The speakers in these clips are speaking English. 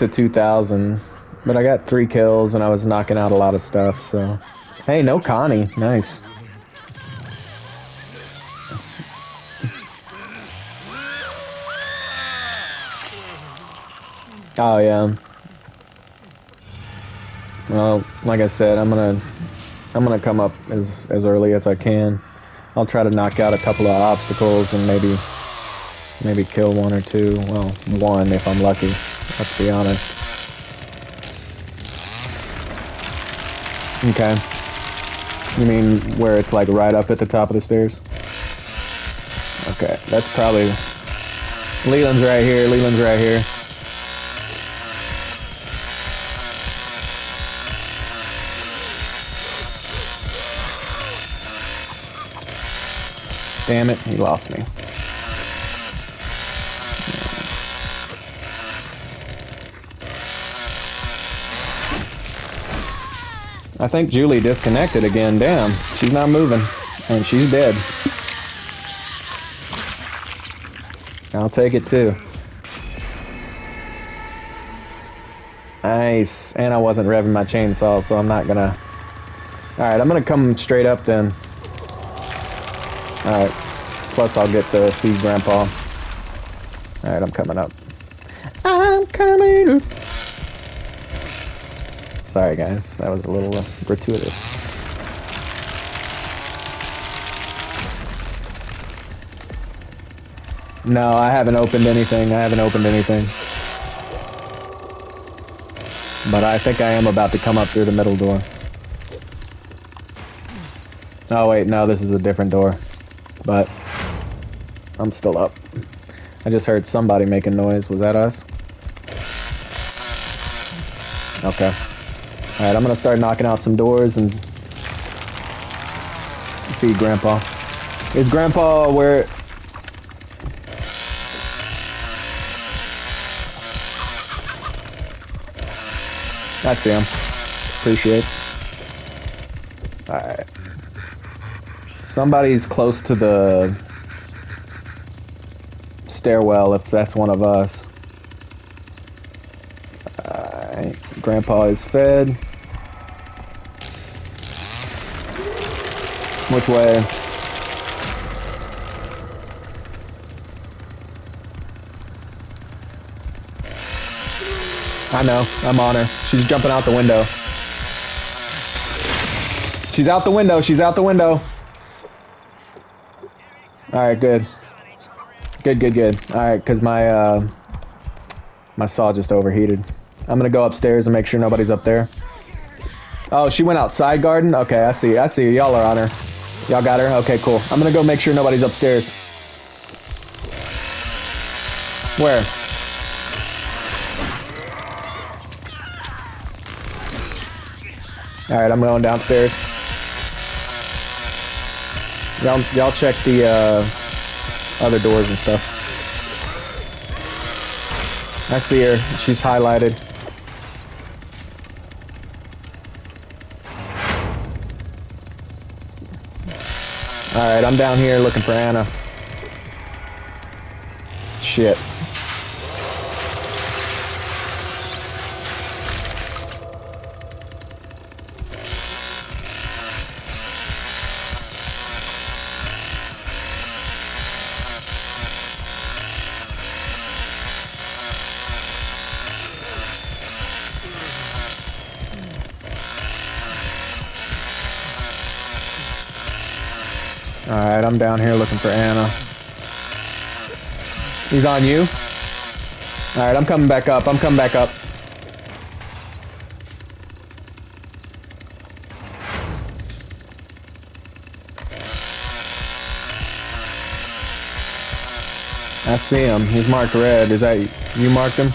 to 2,000, but I got 3 kills and I was knocking out a lot of stuff, so... Hey, no Connie. Nice. Oh, yeah. Well, like I said, I'm gonna come up as early as I can. I'll try to knock out a couple of obstacles and maybe kill 1 or 2. Well, 1 if I'm lucky. Let's be honest. Okay. You mean where it's like right up at the top of the stairs? Okay, that's probably... Leland's right here, Leland's right here. Damn it, he lost me. I think Julie disconnected again. Damn, she's not moving. And she's dead. I'll take it too. Nice. And I wasn't revving my chainsaw, so I'm not gonna... Alright, I'm gonna come straight up then. Alright. Plus I'll get the feed grandpa. Alright, I'm coming up. I'm coming up. Sorry guys, that was a little gratuitous. No, I haven't opened anything. But I think I am about to come up through the middle door. Oh wait, no, this is a different door. But I'm still up. I just heard somebody making noise. Was that us? Okay. Alright, I'm gonna start knocking out some doors and feed Grandpa. Is Grandpa where... I see him. Appreciate. Alright. Somebody's close to the stairwell if that's one of us. Alright. Grandpa is fed. Which way? I know. I'm on her. She's jumping out the window. She's out the window. She's out the window. Alright, good. Good. Alright, because my saw just overheated. I'm gonna go upstairs and make sure nobody's up there. Oh, she went outside garden? Okay, I see. Y'all are on her. Y'all got her? Okay, cool. I'm gonna go make sure nobody's upstairs. Where? Alright, I'm going downstairs. Y'all check the other doors and stuff. I see her. She's highlighted. Alright, I'm down here looking for Anna. Shit. Alright, I'm down here looking for Anna. He's on you? Alright, I'm coming back up. I see him. He's marked red. Is that you marked him?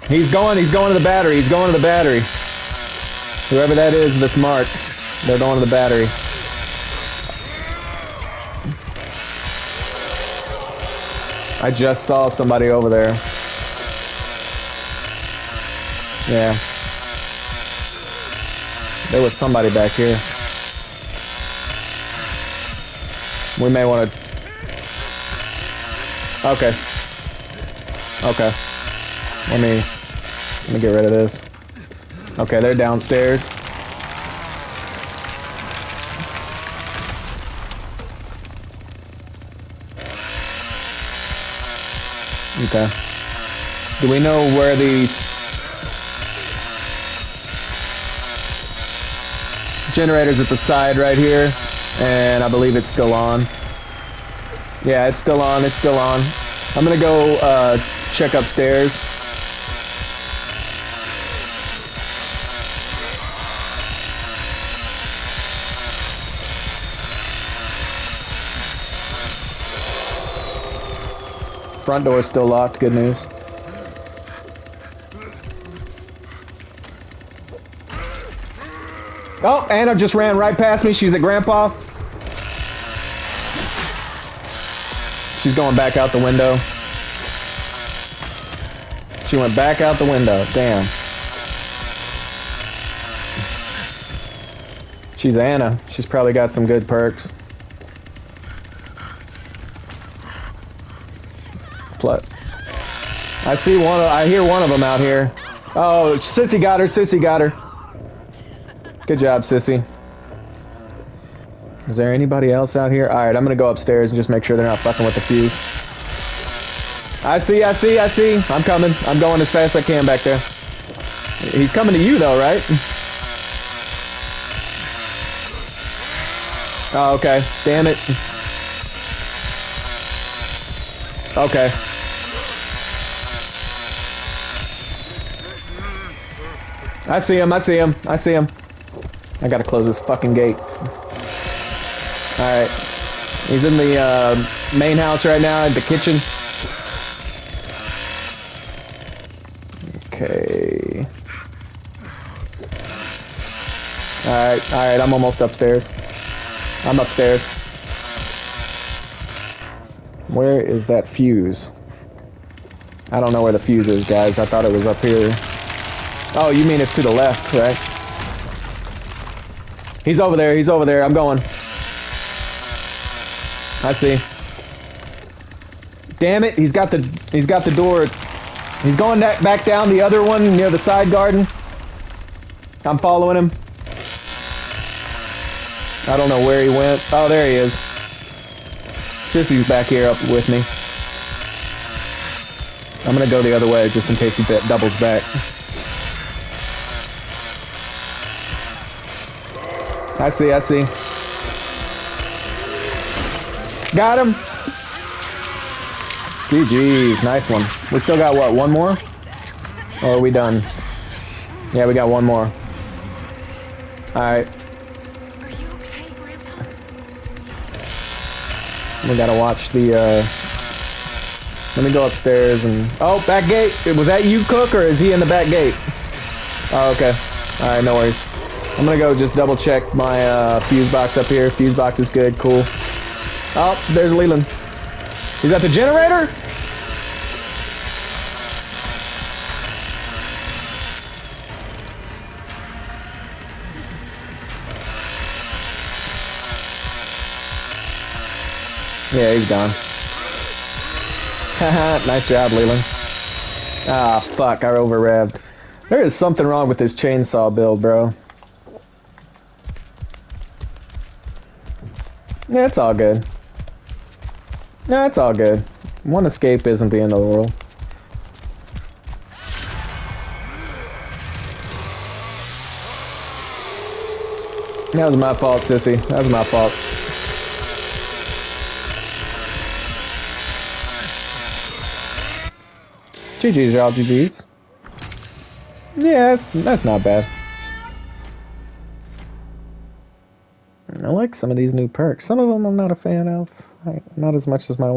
He's going to the battery. Whoever that is that's marked, they're going to the battery. I just saw somebody over there. Yeah. There was somebody back here. We may want to... Okay. Okay. Let me get rid of this. Okay, they're downstairs. Okay. Do we know where the generator's at the side right here? And I believe it's still on. Yeah, it's still on. It's still on. I'm gonna go check upstairs. Front door is still locked. Good news. Oh, Anna just ran right past me. She's at Grandpa. She's going back out the window. She went back out the window. Damn. She's Anna. She's probably got some good perks. I see one. I hear one of them out here. Oh, Sissy got her. Sissy got her. Good job, Sissy. Is there anybody else out here? All right, I'm gonna go upstairs and just make sure they're not fucking with the fuse. I see. I'm coming. I'm going as fast as I can back there. He's coming to you though, right? Oh, okay. Damn it. Okay. I see him. I gotta close this fucking gate. Alright. He's in the main house right now, in the kitchen. Okay. Alright, I'm almost upstairs. I'm upstairs. Where is that fuse? I don't know where the fuse is, guys. I thought it was up here. Oh, you mean it's to the left, right? He's over there. I'm going. I see. Damn it, he's got the door. He's going back down the other one near the side garden. I'm following him. I don't know where he went. Oh, there he is. Sissy's back here up with me. I'm gonna go the other way just in case he doubles back. I see. Got him. GG's, nice one. We still got what, one more? Or are we done? Yeah, we got one more. Alright. Are you okay, Grandpa? We gotta watch the, let me go upstairs and... Oh, back gate! Was that you, Cook, or is he in the back gate? Oh, okay. Alright, no worries. I'm gonna go just double check my, fuse box up here. Fuse box is good, cool. Oh, there's Leland. He's at the generator? Yeah, he's gone. Haha, nice job, Leland. Ah, fuck, I over-revved. There is something wrong with this chainsaw build, bro. Yeah, it's all good. No, it's all good. One escape isn't the end of the world. That was my fault, sissy. That was my fault. GG's, y'all. GG's. Yeah, that's not bad. I like some of these new perks. Some of them I'm not a fan of. Not as much as my old